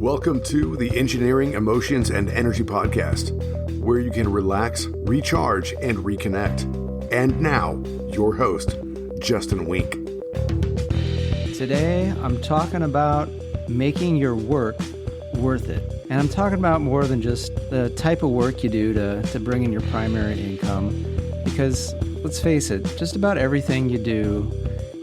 Welcome to the Engineering, Emotions, and Energy Podcast, where you can relax, recharge, and reconnect. And now, your host, Justin Wink. Today, I'm talking about making your work worth it. And I'm talking about more than just the type of work you do to bring in your primary income. Because let's face it, just about everything you do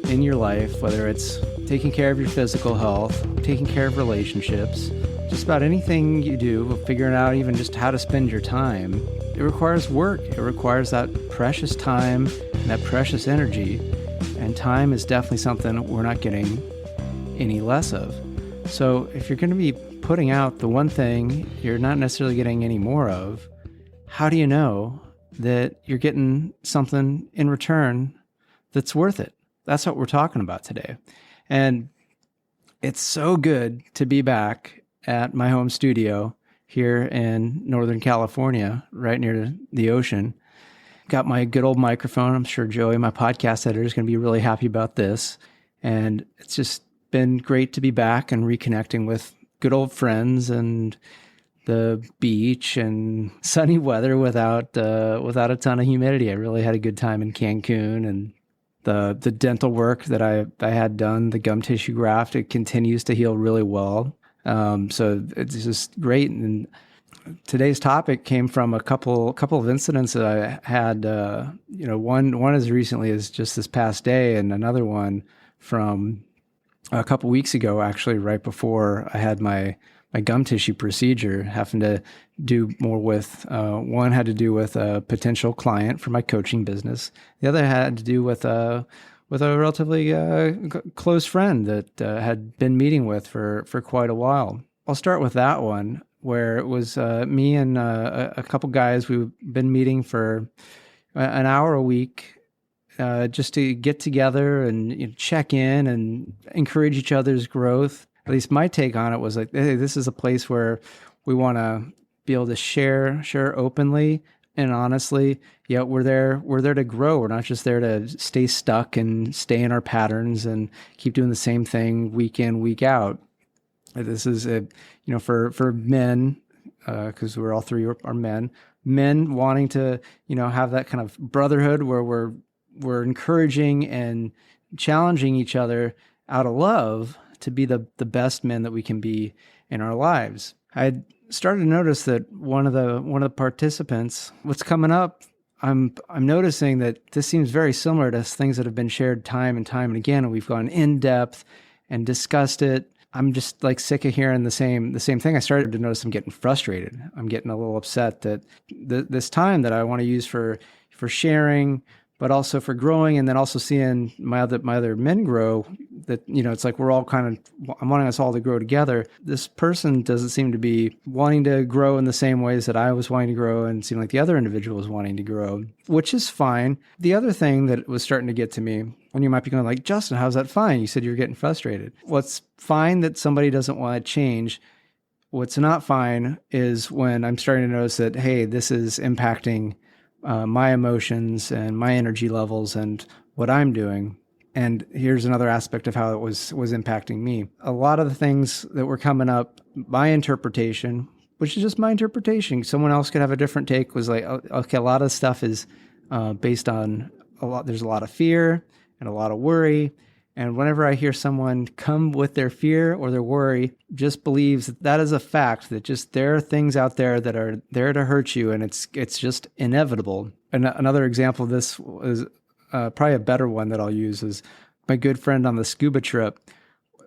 in your life, whether it's taking care of your physical health, taking care of relationships, just about anything you do, figuring out even just how to spend your time, it requires work. It requires that precious time and that precious energy. And time is definitely something we're not getting any less of. So if you're going to be putting out the one thing you're not necessarily getting any more of, how do you know that you're getting something in return that's worth it? That's what we're talking about today. And it's so good to be back at my home studio here in Northern California, right near the ocean. Got my good old microphone. I'm sure Joey, my podcast editor, is going to be really happy about this. And it's just been great to be back and reconnecting with good old friends and the beach and sunny weather without a ton of humidity. I really had a good time in Cancun, and the dental work that I had done, the gum tissue graft, it continues to heal really well. So it's just great. And today's topic came from a couple of incidents that I had. One as recently as just this past day, and another one from a couple weeks ago, actually, right before I had my gum tissue procedure, having to do more with, one had to do with a potential client for my coaching business. The other had to do with a relatively close friend that had been meeting with for quite a while. I'll start with that one, where it was me and a couple guys. We've been meeting for an hour a week, just to get together and check in and encourage each other's growth. At least my take on it was like, hey, this is a place where we want to be able to share openly and honestly. Yeah, we're there to grow. We're not just there to stay stuck and stay in our patterns and keep doing the same thing week in, week out. This is for men, because we're all three are men wanting to, have that kind of brotherhood where we're encouraging and challenging each other out of love to be the best men that we can be in our lives. I started to notice that one of the participants, what's coming up, I'm noticing that this seems very similar to things that have been shared time and time and again, and we've gone in depth and discussed it. I'm just like sick of hearing the same thing. I started to notice I'm getting frustrated. I'm getting a little upset that this time that I want to use for sharing, but also for growing, and then also seeing my other men grow, that, it's like we're all I'm wanting us all to grow together. This person doesn't seem to be wanting to grow in the same ways that I was wanting to grow, and it seemed like the other individual was wanting to grow, which is fine. The other thing that was starting to get to me, and you might be going like, Justin, how's that fine? You said you're getting frustrated. What's fine that somebody doesn't want to change. What's not fine is when I'm starting to notice that, hey, this is impacting my emotions and my energy levels and what I'm doing. And here's another aspect of how it was impacting me. A lot of the things that were coming up, my interpretation, which is just my interpretation, someone else could have a different take, was like, okay, a lot of stuff is based on there's a lot of fear and a lot of worry. And whenever I hear someone come with their fear or their worry, just believes that is a fact, that just there are things out there that are there to hurt you, and it's just inevitable. And another example of this is probably a better one that I'll use is my good friend on the scuba trip.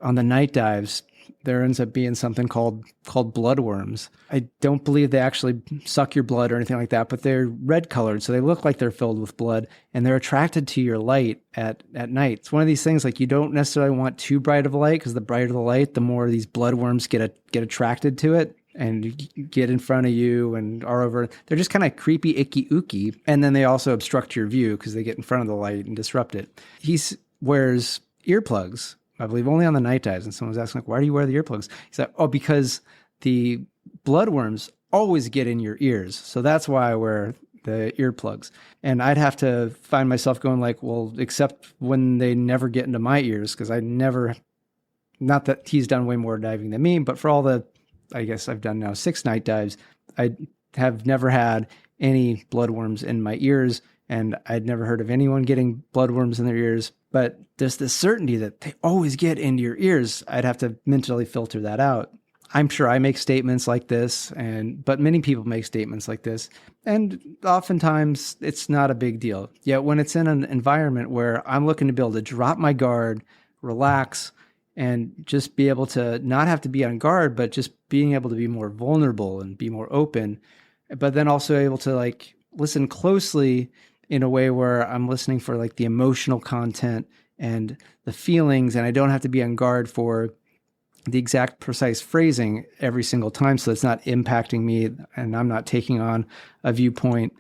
On the night dives, there ends up being something called bloodworms. I don't believe they actually suck your blood or anything like that, but they're red colored, so they look like they're filled with blood, and they're attracted to your light at night. It's one of these things, like, you don't necessarily want too bright of a light, because the brighter the light, the more these bloodworms get attracted to it and get in front of you and are over. They're just kind of creepy, icky, ooky, and then they also obstruct your view because they get in front of the light and disrupt it. He wears earplugs, I believe only on the night dives. And someone was asking, like, why do you wear the earplugs? He's like, oh, because the bloodworms always get in your ears. So that's why I wear the earplugs. And I'd have to find myself going like, well, except when they never get into my ears, because I never, not that he's done way more diving than me, but for all the I guess I've done now 6 night dives. I have never had any bloodworms in my ears, and I'd never heard of anyone getting bloodworms in their ears, but there's this certainty that they always get into your ears. I'd have to mentally filter that out. I'm sure I make statements like this, but many people make statements like this, and oftentimes it's not a big deal. Yet when it's in an environment where I'm looking to be able to drop my guard, relax, and just be able to not have to be on guard, but just being able to be more vulnerable and be more open, but then also able to like listen closely in a way where I'm listening for like the emotional content and the feelings, and I don't have to be on guard for the exact precise phrasing every single time, so it's not impacting me and I'm not taking on a viewpoint.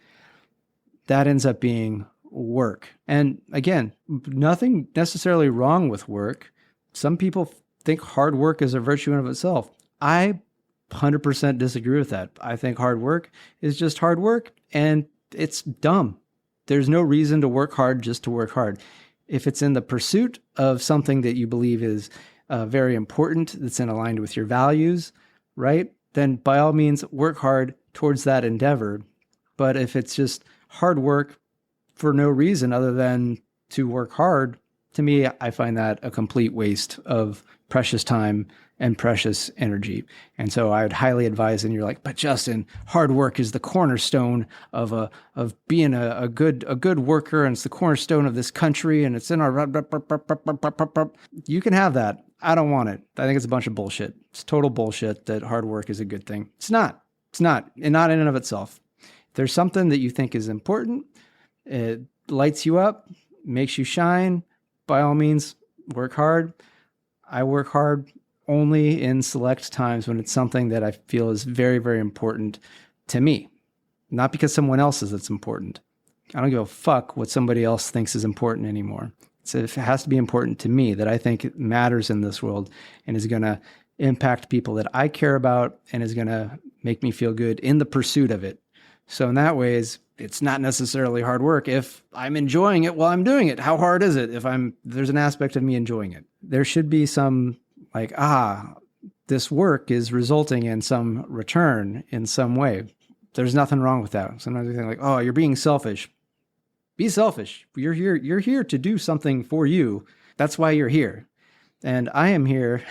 That ends up being work. And again, nothing necessarily wrong with work. Some people think hard work is a virtue in of itself. I 100% disagree with that. I think hard work is just hard work, and it's dumb. There's no reason to work hard just to work hard. If it's in the pursuit of something that you believe is very important, that's in aligned with your values, right? Then by all means, work hard towards that endeavor. But if it's just hard work for no reason other than to work hard, to me, I find that a complete waste of precious time and precious energy. And so I would highly advise, and you're like, but Justin, hard work is the cornerstone of being a good worker, and it's the cornerstone of this country, and it's in our... You can have that. I don't want it. I think it's a bunch of bullshit. It's total bullshit that hard work is a good thing. It's not. It's not. And not in and of itself. If there's something that you think is important, it lights you up, makes you shine, by all means, work hard. I work hard only in select times when it's something that I feel is very, very important to me. Not because someone else says it's important. I don't give a fuck what somebody else thinks is important anymore. So if it has to be important to me, that I think it matters in this world and is going to impact people that I care about and is going to make me feel good in the pursuit of it. So in that ways, it's not necessarily hard work if I'm enjoying it while I'm doing it. How hard is it if there's an aspect of me enjoying it? There should be some like, this work is resulting in some return in some way. There's nothing wrong with that. Sometimes we think like, oh, you're being selfish. Be selfish. You're here to do something for you. That's why you're here. And I am here.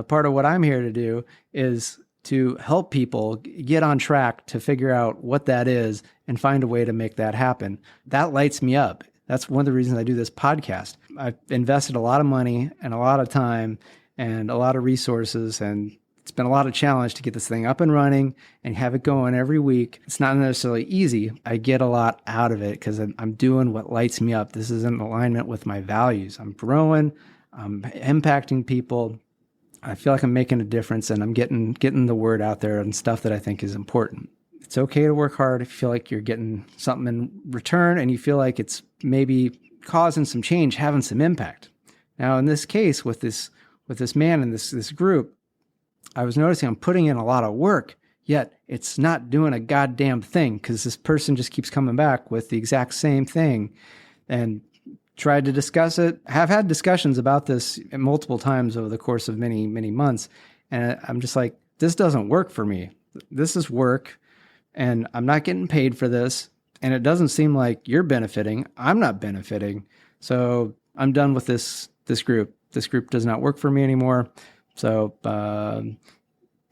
Part of what I'm here to do is to help people get on track to figure out what that is and find a way to make that happen. That lights me up. That's one of the reasons I do this podcast. I've invested a lot of money and a lot of time and a lot of resources, and it's been a lot of challenge to get this thing up and running and have it going every week. It's not necessarily easy. I get a lot out of it because I'm doing what lights me up. This is in alignment with my values. I'm growing, I'm impacting people. I feel like I'm making a difference, and I'm getting the word out there and stuff that I think is important. It's okay to work hard if you feel like you're getting something in return and you feel like it's maybe causing some change, having some impact. Now, in this case, with this man in this group, I was noticing I'm putting in a lot of work, yet it's not doing a goddamn thing because this person just keeps coming back with the exact same thing. And tried to discuss it. I have had discussions about this multiple times over the course of many, many months. And I'm just like, this doesn't work for me. This is work and I'm not getting paid for this. And it doesn't seem like you're benefiting. I'm not benefiting. So I'm done with this group. This group does not work for me anymore. So,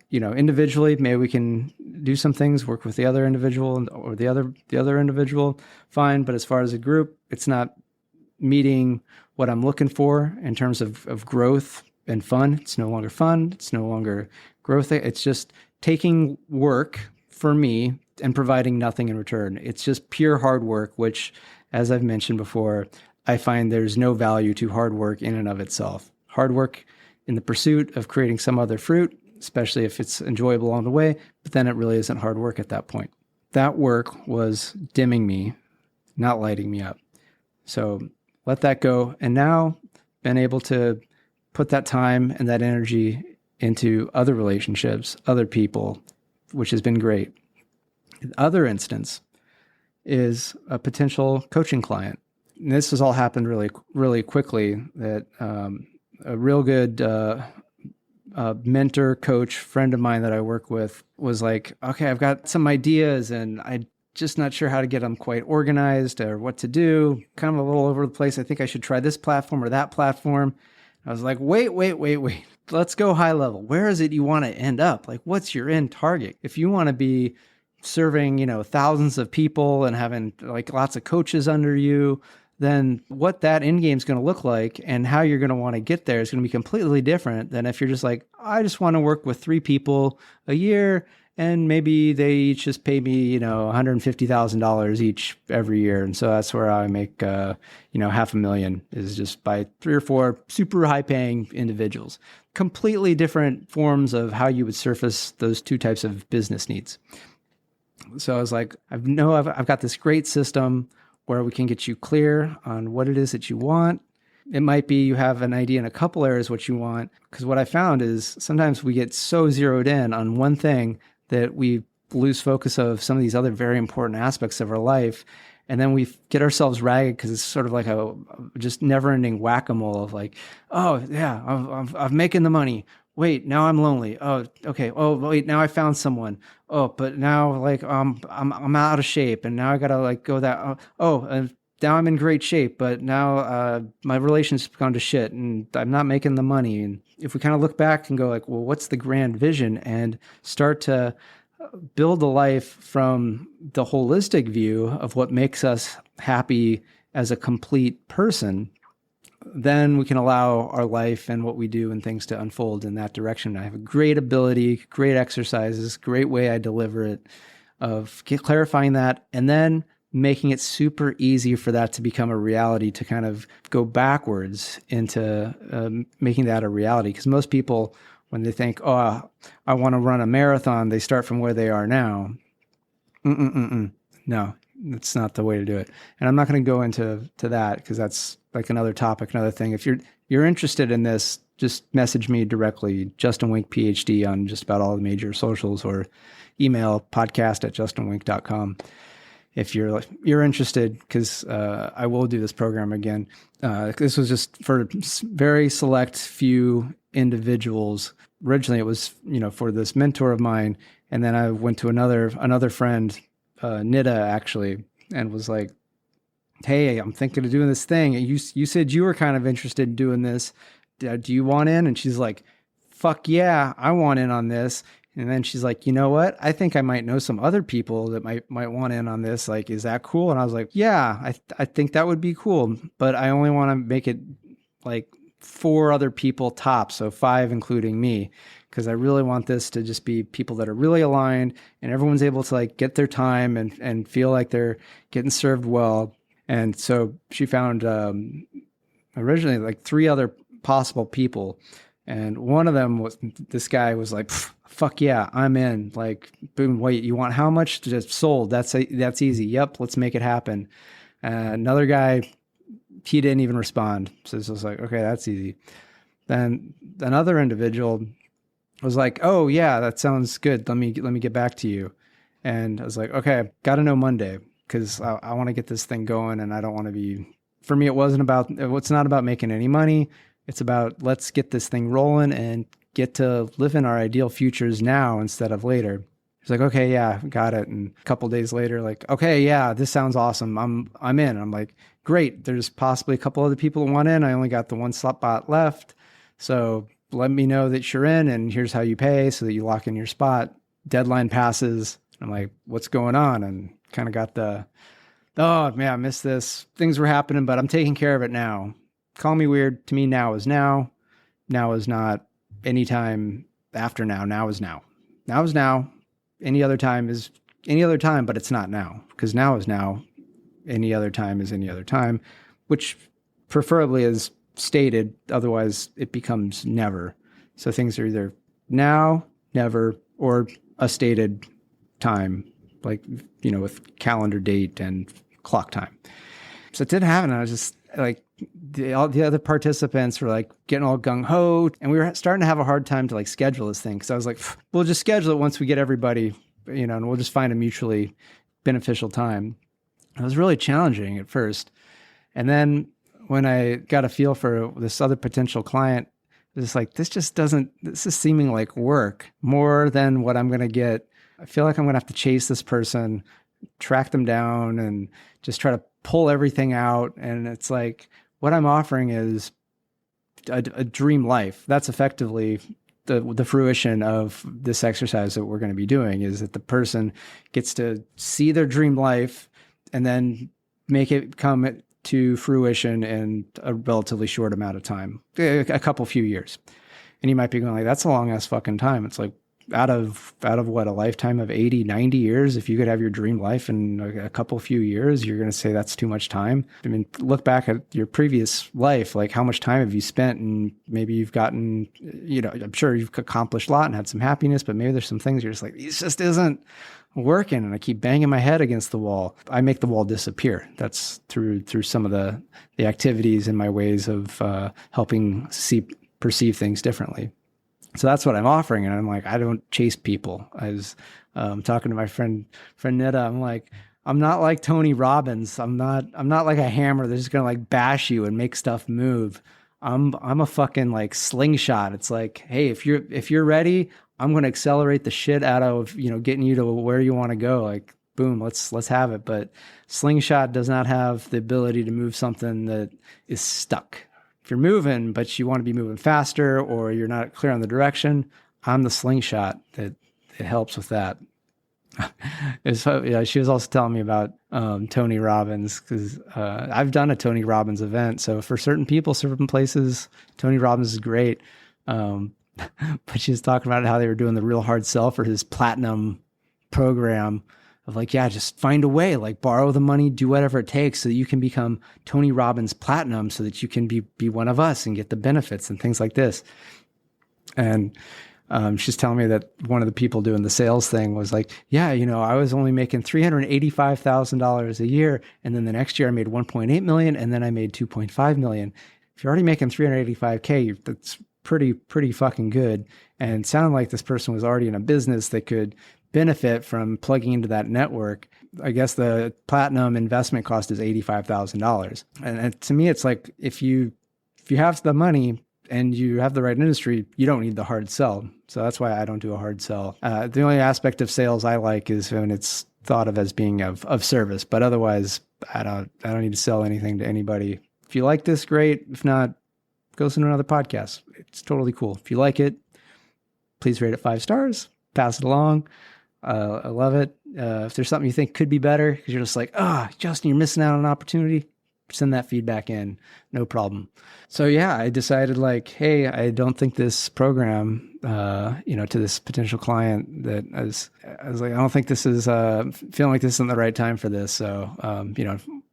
individually, maybe we can do some things, work with the other individual or the other individual, fine. But as far as a group, it's not meeting what I'm looking for in terms of growth and fun. It's no longer fun. It's no longer growth. It's just taking work for me and providing nothing in return. It's just pure hard work, which, as I've mentioned before, I find there's no value to hard work in and of itself. Hard work in the pursuit of creating some other fruit, especially if it's enjoyable along the way, but then it really isn't hard work at that point. That work was dimming me, not lighting me up. So let that go. And now been able to put that time and that energy into other relationships, other people, which has been great. The other instance is a potential coaching client. And this has all happened really, really quickly. That a real good mentor, coach, friend of mine that I work with was like, okay, I've got some ideas and I'm just not sure how to get them quite organized or what to do. Kind of a little over the place. I think I should try this platform or that platform. I was like, wait. Let's go high level. Where is it you want to end up? Like, what's your end target? If you want to be serving, thousands of people and having like lots of coaches under you, then what that end game is going to look like and how you're going to want to get there is going to be completely different than if you're just like, I just want to work with 3 people a year and maybe they each just pay me, $150,000 each every year. And so that's where I make, $500,000 is just by 3 or 4 super high paying individuals. Completely different forms of how you would surface those 2 types of business needs. So I was like, I've got this great system where we can get you clear on what it is that you want. It might be you have an idea in a couple areas what you want, because what I found is sometimes we get so zeroed in on one thing that we lose focus of some of these other very important aspects of our life. And then we get ourselves ragged because it's sort of like a just never-ending whack-a-mole of like, oh yeah, I'm making the money. Wait, now I'm lonely. Oh, okay. Oh, wait, now I found someone. Oh, but now like I'm out of shape, and now I gotta like go that. Now I'm in great shape, but now my relationship's gone to shit, and I'm not making the money. And if we kind of look back and go like, well, what's the grand vision, and start to build a life from the holistic view of what makes us happy as a complete person, then we can allow our life and what we do and things to unfold in that direction. I have a great ability, great exercises, great way I deliver it of clarifying that, and then making it super easy for that to become a reality, to kind of go backwards into making that a reality. Because most people, when they think, oh, I want to run a marathon, they start from where they are now. No, that's not the way to do it. And I'm not going to go into that because that's like another topic, another thing. If you're interested in this, just message me directly, Justin Wink, Ph.D. on just about all the major socials, or email podcast@justinwink.com. If you're interested, because I will do this program again. This was just for very select few individuals. Originally, it was for this mentor of mine, and then I went to another friend, Nida actually, and was like, "Hey, I'm thinking of doing this thing. You said you were kind of interested in doing this. Do you want in?" And she's like, "Fuck yeah, I want in on this." And then she's like, "You know what? I think I might know some other people that might want in on this. Like, is that cool?" And I was like, "Yeah, I think that would be cool, but I only want to make it like 4 other people tops, so 5 including me, because I really want this to just be people that are really aligned and everyone's able to like get their time and feel like they're getting served well." And so she found originally like 3 other possible people. And one of them was, this guy was like, "Fuck yeah, I'm in." Like, boom, wait, you want how much? Just sold. That's easy. Yep, let's make it happen. Another guy, he didn't even respond. So it was like, okay, that's easy. Then another individual was like, "Oh yeah, that sounds good. Let me get back to you." And I was like, okay, got to know Monday, because I want to get this thing going, and I don't want to be. For me, it's not about making any money. It's about, let's get this thing rolling and get to live in our ideal futures now instead of later. He's like, "Okay, yeah, got it." And a couple of days later, like, "Okay, yeah, this sounds awesome. I'm in." I'm like, "Great. There's possibly a couple other people who want in. I only got the one spot left. So let me know that you're in, and here's how you pay so that you lock in your spot." Deadline passes. I'm like, "What's going on?" And kind of got oh man, I missed this. Things were happening, but I'm taking care of it now. Call me weird. To me, now is now. Now is not anytime after now. Now is now. Now is now. Any other time is any other time, but it's not now, because now is now. Any other time is any other time, which preferably is stated. Otherwise, it becomes never. So things are either now, never, or a stated time, like, with calendar date and clock time. So it didn't happen. I was just like, all the other participants were like getting all gung-ho, and we were starting to have a hard time to like schedule this thing. Because I was like, we'll just schedule it once we get everybody, and we'll just find a mutually beneficial time. It was really challenging at first. And then when I got a feel for this other potential client, it It's like, this is seeming like work more than what I'm going to get. I feel like I'm going to have to chase this person, track them down, and just try to pull everything out. And it's like, what I'm offering is a dream life. That's effectively the fruition of this exercise that we're going to be doing, is that the person gets to see their dream life and then make it come to fruition in a relatively short amount of time, a couple few years. And you might be going like, that's a long ass fucking time. It's like, out of what, a lifetime of 80, 90 years, if you could have your dream life in a couple few years, you're going to say that's too much time. I mean, look back at your previous life, like how much time have you spent, and maybe you've gotten, I'm sure you've accomplished a lot and had some happiness, but maybe there's some things you're just like, this just isn't working, and I keep banging my head against the wall. I make the wall disappear. That's through some of the activities and my ways of helping perceive things differently. So that's what I'm offering. And I'm like, I don't chase people. I was talking to my friend Nita. I'm like, I'm not like Tony Robbins. I'm not like a hammer that's just going to like bash you and make stuff move. I'm a fucking like slingshot. It's like, hey, if you're ready, I'm going to accelerate the shit out of, getting you to where you want to go. Like, boom, let's have it. But slingshot does not have the ability to move something that is stuck. If you're moving, but you want to be moving faster, or you're not clear on the direction, I'm the slingshot that it helps with that. She was also telling me about Tony Robbins, because I've done a Tony Robbins event. So for certain people, certain places, Tony Robbins is great. But she was talking about how they were doing the real hard sell for his platinum program of like, yeah, just find a way, like borrow the money, do whatever it takes so that you can become Tony Robbins Platinum, so that you can be one of us and get the benefits and things like this. And she's telling me that one of the people doing the sales thing was like, yeah, I was only making $385,000 a year. And then the next year I made 1.8 million. And then I made 2.5 million. If you're already making 385K, that's pretty fucking good. And it sounded like this person was already in a business that could benefit from plugging into that network. I guess the platinum investment cost is $85,000. And to me, it's like, if you have the money and you have the right industry, you don't need the hard sell. So that's why I don't do a hard sell. The only aspect of sales I like is when it's thought of as being of service, but otherwise I don't need to sell anything to anybody. If you like this, great. If not, go listen to another podcast. It's totally cool. If you like it, please rate it 5 stars, pass it along. I love it. If there's something you think could be better, because you're just like, Justin, you're missing out on an opportunity, send that feedback in. No problem. So yeah, I decided like, hey, I don't think this program, to this potential client, that I was like, I don't think this is, feeling like this isn't the right time for this. So,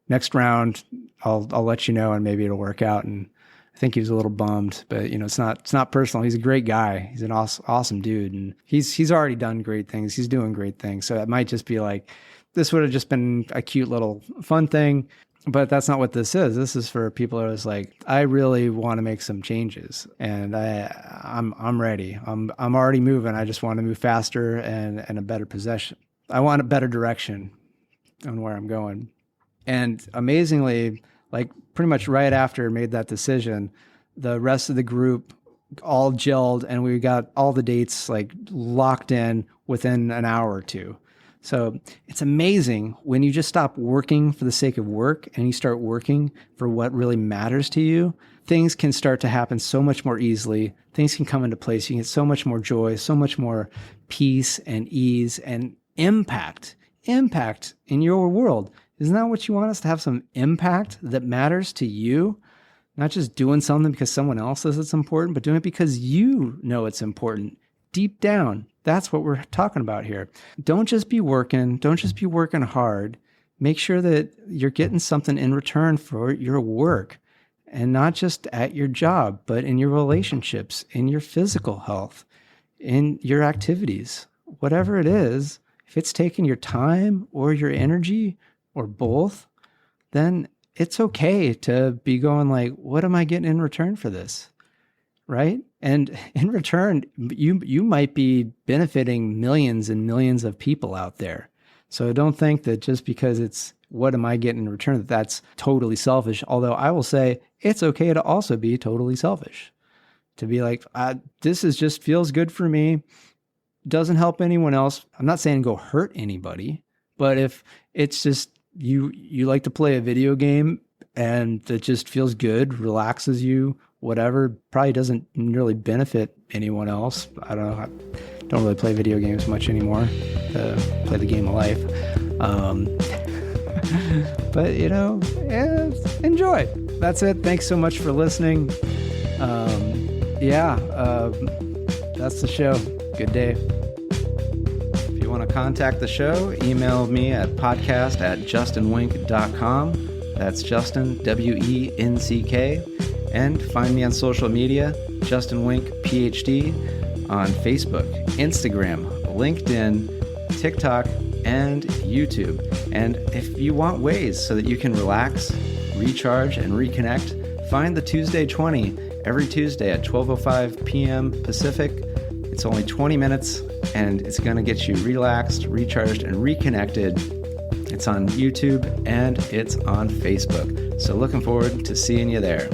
next round, I'll let you know, and maybe it'll work out. And I think he was a little bummed, but it's not personal. He's a great guy. He's an awesome dude. And he's already done great things. He's doing great things. So it might just be like, this would have just been a cute little fun thing, but that's not what this is. This is for people that was like, I really want to make some changes, and I'm ready. I'm already moving. I just want to move faster and a better possession. I want a better direction on where I'm going. And amazingly, like pretty much right after I made that decision, the rest of the group all gelled, and we got all the dates like locked in within an hour or two. So it's amazing when you just stop working for the sake of work and you start working for what really matters to you. Things can start to happen so much more easily. Things can come into place. You can get so much more joy, so much more peace and ease and impact in your world. Isn't that what you want us to have, some impact that matters to you? Not just doing something because someone else says it's important, but doing it because you know it's important. Deep down, that's what we're talking about here. Don't just be working. Don't just be working hard. Make sure that you're getting something in return for your work, and not just at your job, but in your relationships, in your physical health, in your activities, whatever it is. If it's taking your time or your energy or both, then it's okay to be going like, what am I getting in return for this? Right? And in return, you might be benefiting millions and millions of people out there. So don't think that just because it's what am I getting in return, that's totally selfish. Although I will say it's okay to also be totally selfish. to be like, this is just feels good for me. Doesn't help anyone else. I'm not saying go hurt anybody, but if it's just you like to play a video game and that just feels good, relaxes you, whatever, probably doesn't really benefit anyone else. I don't know. I don't really play video games much anymore. Play the game of life. But, enjoy. That's it. Thanks so much for listening. That's the show. Good day. If you want to contact the show, email me at podcast@justinwink.com. That's Justin, WENCK. And find me on social media, Justin Wink, Ph.D. on Facebook, Instagram, LinkedIn, TikTok, and YouTube. And if you want ways so that you can relax, recharge, and reconnect, find the Tuesday 20 every Tuesday at 12:05 p.m. Pacific. It's only 20 minutes, and it's going to get you relaxed, recharged, and reconnected. It's on YouTube, and it's on Facebook. So looking forward to seeing you there.